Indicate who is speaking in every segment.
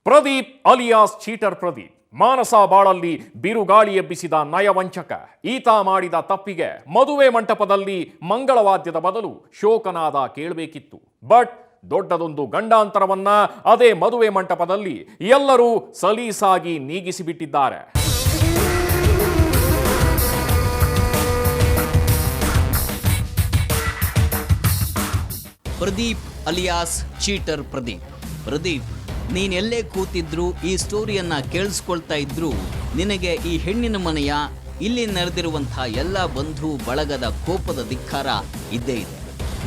Speaker 1: Pradeep alias cheater Pradeep ಮಾನಸ ಬಾಳಲ್ಲಿ ಬಿರುಗಾಳಿ ಎಬ್ಬಿಸಿದ ನಯವಂಚಕ. ಈತ ಮಾಡಿದ ತಪ್ಪಿಗೆ ಮದುವೆ ಮಂಟಪದಲ್ಲಿ ಮಂಗಳವಾದ್ಯದ ಬದಲು ಶೋಕನಾದ ಕೇಳಬೇಕಿತ್ತು. ಬಟ್ ದೊಡ್ಡದೊಂದು ಗಂಡಾಂತರವನ್ನ ಅದೇ ಮದುವೆ ಮಂಟಪದಲ್ಲಿ ಎಲ್ಲರೂ ಸಲೀಸಾಗಿ ನೀಗಿಸಿಬಿಟ್ಟಿದ್ದಾರೆ.
Speaker 2: ಪ್ರದೀಪ್ ಅಲಿಯಾಸ್ ಚೀಟರ್ ಪ್ರದೀಪ್ ನೀನೆಲ್ಲೇ ಕೂತಿದ್ರು ಈ ಸ್ಟೋರಿಯನ್ನ ಕೇಳಿಸ್ಕೊಳ್ತಾ ಇದ್ರು ನಿನಗೆ ಈ ಹೆಣ್ಣಿನ ಮನೆಯ ಇಲ್ಲಿ ನಡೆದಿರುವಂತಹ ಎಲ್ಲ ಬಂಧು ಬಳಗದ ಕೋಪದ ಧಿಕ್ಕಾರ ಇದ್ದೇ ಇದೆ.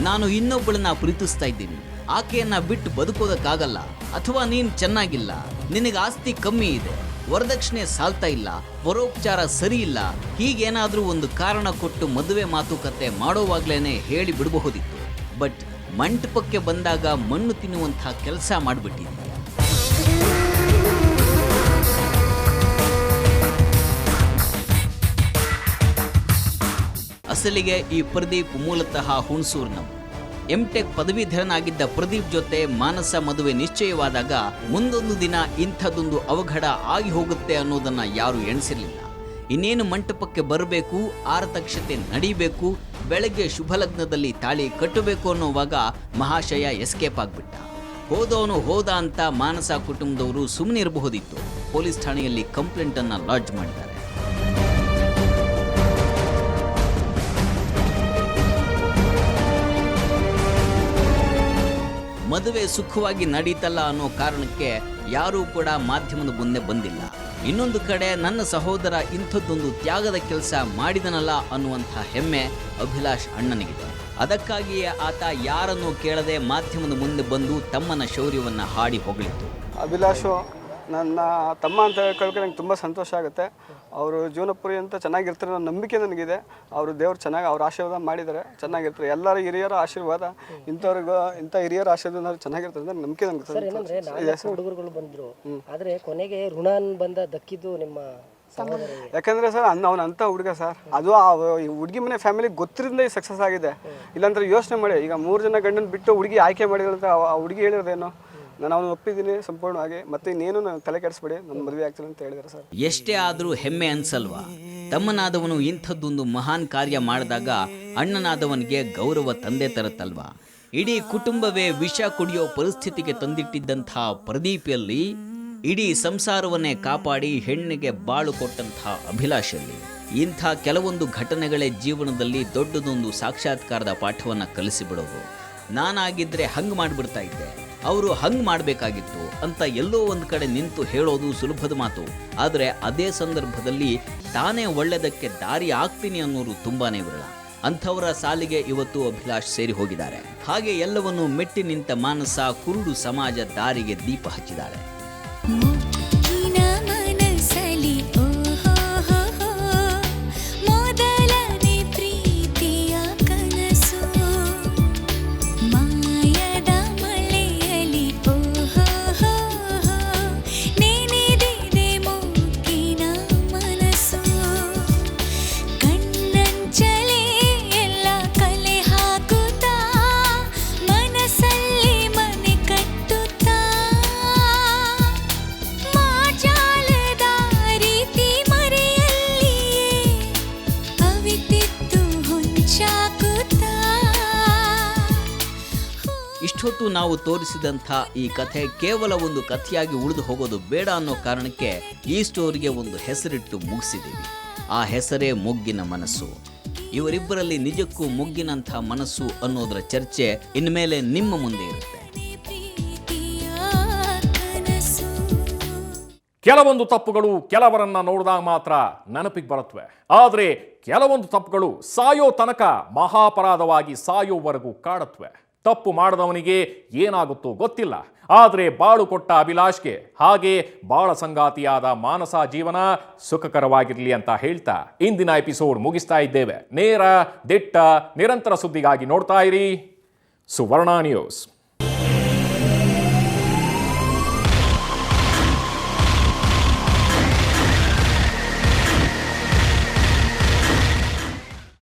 Speaker 2: ನಾನು ಇನ್ನೊಬ್ಬಳನ್ನ ಪ್ರೀತಿಸ್ತಾ ಇದ್ದೀನಿ, ಆಕೆಯನ್ನ ಬಿಟ್ಟು ಬದುಕೋದಕ್ಕಾಗಲ್ಲ, ಅಥವಾ ನೀನು ಚೆನ್ನಾಗಿಲ್ಲ, ನಿನಗೆ ಆಸ್ತಿ ಕಮ್ಮಿ ಇದೆ, ವರದಕ್ಷಿಣೆ ಸಾಲ್ತಾ ಇಲ್ಲ, ಪರೋಪಚಾರ ಸರಿ ಇಲ್ಲ, ಹೀಗೇನಾದ್ರೂ ಒಂದು ಕಾರಣ ಕೊಟ್ಟು ಮದುವೆ ಮಾತುಕತೆ ಮಾಡೋವಾಗ್ಲೇನೆ ಹೇಳಿ ಬಿಡಬಹುದಿತ್ತು. ಬಟ್ ಮಂಟಪಕ್ಕೆ ಬಂದಾಗ ಮಣ್ಣು ತಿನ್ನುವಂತಹ ಕೆಲಸ ಮಾಡಿಬಿಟ್ಟಿದ್ದೆ. ಅಸಲಿಗೆ ಈ ಪ್ರದೀಪ್ ಮೂಲತಃ ಹುಣಸೂರಿನವರು. ಎಂಟೆಕ್ ಪದವೀಧರನಾಗಿದ್ದ ಪ್ರದೀಪ್ ಜೊತೆ ಮಾನಸ ಮದುವೆ ನಿಶ್ಚಯವಾದಾಗ ಮುಂದೊಂದು ದಿನ ಇಂಥದ್ದೊಂದು ಅವಘಡ ಆಗಿ ಹೋಗುತ್ತೆ ಅನ್ನೋದನ್ನ ಯಾರು ಎಣಿಸಿರಲಿಲ್ಲ. ಇನ್ನೇನು ಮಂಟಪಕ್ಕೆ ಬರಬೇಕು, ಆರತಕ್ಷತೆ ನಡೀಬೇಕು, ಬೆಳಗ್ಗೆ ಶುಭಲಗ್ನದಲ್ಲಿ ತಾಳಿ ಕಟ್ಟಬೇಕು ಅನ್ನೋವಾಗ ಮಹಾಶಯ ಎಸ್ಕೇಪ್ ಆಗ್ಬಿಟ್ಟ. ಹೋದವನು ಹೋದ ಅಂತ ಮಾನಸ ಕುಟುಂಬದವರು ಸುಮ್ಮನೆ ಇರಬಹುದಿತ್ತು. ಪೊಲೀಸ್ ಠಾಣೆಯಲ್ಲಿ ಕಂಪ್ಲೇಂಟ್ ಅನ್ನ ಲಾಡ್ಜ್ ಮಾಡಿದ್ದಾರೆ. ಮದುವೆ ಸುಖವಾಗಿ ನಡೀತಲ್ಲ ಅನ್ನೋ ಕಾರಣಕ್ಕೆ ಯಾರೂ ಕೂಡ ಮಾಧ್ಯಮದ ಮುಂದೆ ಬಂದಿಲ್ಲ. ಇನ್ನೊಂದು ಕಡೆ ನನ್ನ ಸಹೋದರ ಇಂಥದ್ದೊಂದು ತ್ಯಾಗದ ಕೆಲಸ ಮಾಡಿದನಲ್ಲ ಅನ್ನುವಂಥ ಹೆಮ್ಮೆ ಅಭಿಲಾಷ್ ಅಣ್ಣನಿಗಿದೆ. ಅದಕ್ಕಾಗಿಯೇ ಆತ ಯಾರನ್ನೂ ಕೇಳದೆ ಮಾಧ್ಯಮದ ಮುಂದೆ ಬಂದು ತಮ್ಮನ ಶೌರ್ಯವನ್ನು ಹಾಡಿ ಹೊಗಳಿತು.
Speaker 3: ಅಭಿಲಾಷು ನನ್ನ ತಮ್ಮ ಅಂತ ಹೇಳ್ಕೊಳ್ಳೋಕೆ ನಂಗೆ ತುಂಬ ಸಂತೋಷ ಆಗುತ್ತೆ. ಅವರು ಜೀವನ ಪರ್ಯಂತ ಚೆನ್ನಾಗಿರ್ತಾರೆ ಅನ್ನೋ ನಂಬಿಕೆ ನನಗಿದೆ. ಅವರು ದೇವ್ರು ಚೆನ್ನಾಗಿ ಅವ್ರ ಆಶೀರ್ವಾದ ಮಾಡಿದ್ದಾರೆ, ಚೆನ್ನಾಗಿರ್ತಾರೆ. ಎಲ್ಲರ ಹಿರಿಯರ ಆಶೀರ್ವಾದ ಇಂಥ ಹಿರಿಯರ ಆಶೀರ್ವಾದ ಚೆನ್ನಾಗಿರ್ತಾರೆ ಅಂತ ನಂಬಿಕೆ ನನಗೆ.
Speaker 4: ಹುಡುಗರುಗಳು ಬಂದರು, ಆದರೆ ಕೊನೆಗೆ ಋಣ ಬಂದ ದಕ್ಕಿದ್ದು ನಿಮ್ಮ
Speaker 3: ಯಾಕಂದ್ರೆ ಸರ್ ಅವನಂತ ಹುಡುಗ ಸರ್, ಅದು ಹುಡುಗಿ ಮನೆ ಫ್ಯಾಮಿಲಿಗೆ ಗೊತ್ತಿರಿಂದ ಈ ಸಕ್ಸಸ್ ಆಗಿದೆ. ಇಲ್ಲಾಂದ್ರೆ ಯೋಚನೆ ಮಾಡಿ, ಈಗ 3 ಜನ ಗಂಡನ ಬಿಟ್ಟು ಹುಡುಗಿ ಆಯ್ಕೆ ಮಾಡಿದ್ರೆ ಆ ಹುಡುಗಿ ಹೇಳಿರೋದೇನು, ನಾನು ಅವನು ಒಪ್ಪಿದ್ದೀನಿ ಸಂಪೂರ್ಣವಾಗಿ, ಮತ್ತೆ ಇನ್ನೇನು ನಾನು ತಲೆ ಕೆಡಿಸ್ಬೇಡಿ, ನನ್ನ ಮದುವೆ ಆಗ್ತೀನಿ ಅಂತ ಹೇಳಿದ್ದಾರೆ ಸರ್.
Speaker 2: ಎಷ್ಟೇ ಆದರೂ ಹೆಮ್ಮೆ ಅನ್ಸಲ್ವಾ? ತಮ್ಮನಾದವನು ಇಂಥದ್ದೊಂದು ಮಹಾನ್ ಕಾರ್ಯ ಮಾಡಿದಾಗ ಅಣ್ಣನಾದವನಿಗೆ ಗೌರವ ತಂದೆ ತರುತ್ತಲ್ವಾ? ಇಡೀ ಕುಟುಂಬವೇ ವಿಷ ಕುಡಿಯೋ ಪರಿಸ್ಥಿತಿಗೆ ತಂದಿಟ್ಟಿದ್ದಂಥ ಪ್ರದೀಪಲ್ಲಿ ಇಡೀ ಸಂಸಾರವನ್ನೇ ಕಾಪಾಡಿ ಹೆಣ್ಣಿಗೆ ಬಾಳು ಕೊಟ್ಟಂಥ ಅಭಿಲಾಷಲ್ಲಿ ಇಂಥ ಕೆಲವೊಂದು ಘಟನೆಗಳೇ ಜೀವನದಲ್ಲಿ ದೊಡ್ಡದೊಂದು ಸಾಕ್ಷಾತ್ಕಾರದ ಪಾಠವನ್ನು ಕಲಿಸಿಬಿಡೋದು. ನಾನಾಗಿದ್ದರೆ ಹಂಗೆ ಮಾಡಿಬಿಡ್ತಾ ಇದ್ದೆ, ಅವರು ಹಂಗೆ ಮಾಡಬೇಕಾಗಿತ್ತು ಅಂತ ಎಲ್ಲೋ ಒಂದು ಕಡೆ ನಿಂತು ಹೇಳೋದು ಸುಲಭದ ಮಾತು. ಆದರೆ ಅದೇ ಸಂದರ್ಭದಲ್ಲಿ ತಾನೇ ಒಳ್ಳೆಯದಕ್ಕೆ ದಾರಿ ಆಗ್ತೀನಿ ಅನ್ನೋರು ತುಂಬಾನೇ ವಿರಳ. ಅಂಥವರ ಸಾಲಿಗೆ ಇವತ್ತು ಅಭಿಲಾಷ್ ಸೇರಿ ಹೋಗಿದ್ದಾರೆ. ಹಾಗೆ ಎಲ್ಲವನ್ನು ಮೆಟ್ಟಿ ನಿಂತ ಮಾನಸ ಕುರುಡು ಸಮಾಜ ದಾರಿಗೆ ದೀಪ ಹಚ್ಚಿದ್ದಾಳೆ. ಇಷ್ಟೊತ್ತು ನಾವು ತೋರಿಸಿದಂಥ ಈ ಕಥೆ ಕೇವಲ ಒಂದು ಕಥೆಯಾಗಿ ಉಳಿದು ಹೋಗೋದು ಬೇಡ ಅನ್ನೋ ಕಾರಣಕ್ಕೆ ಈ ಸ್ಟೋರಿಗೆ ಒಂದು ಹೆಸರಿಟ್ಟು ಮುಗಿಸಿದ್ದೀವಿ. ಆ ಹೆಸರೇ ಮೊಗ್ಗಿನ ಮನಸ್ಸು. ಇವರಿಬ್ಬರಲ್ಲಿ ನಿಜಕ್ಕೂ ಮೊಗ್ಗಿನಂಥ ಮನಸ್ಸು ಅನ್ನೋದರ ಚರ್ಚೆ ಇನ್ಮೇಲೆ ನಿಮ್ಮ ಮುಂದೆ ಇರುತ್ತೆ.
Speaker 1: ಕೆಲವೊಂದು ತಪ್ಪುಗಳು ಕೆಲವರನ್ನ ನೋಡಿದಾಗ ಮಾತ್ರ ನೆನಪಿಗೆ ಬರುತ್ತವೆ. ಆದರೆ ಕೆಲವೊಂದು ತಪ್ಪುಗಳು ಸಾಯೋ ತನಕ ಮಹಾಪರಾಧವಾಗಿ ಸಾಯೋವರೆಗೂ ಕಾಡುತ್ತವೆ. ತಪ್ಪು ಮಾಡಿದವನಿಗೆ ಏನಾಗುತ್ತೋ ಗೊತ್ತಿಲ್ಲ, ಆದರೆ ಬಾಳು ಕೊಟ್ಟ ಅಭಿಲಾಷ್ಗೆ ಹಾಗೆ ಬಾಳ ಸಂಗಾತಿಯಾದ ಮಾನಸ ಜೀವನ ಸುಖಕರವಾಗಿರಲಿ ಅಂತ ಹೇಳ್ತಾ ಇಂದಿನ ಎಪಿಸೋಡ್ ಮುಗಿಸ್ತಾ ಇದ್ದೇವೆ. ನೇರ, ದಿಟ್ಟ, ನಿರಂತರ ಸುದ್ದಿಗಾಗಿ ನೋಡ್ತಾ ಇರಿ ಸುವರ್ಣ ನ್ಯೂಸ್.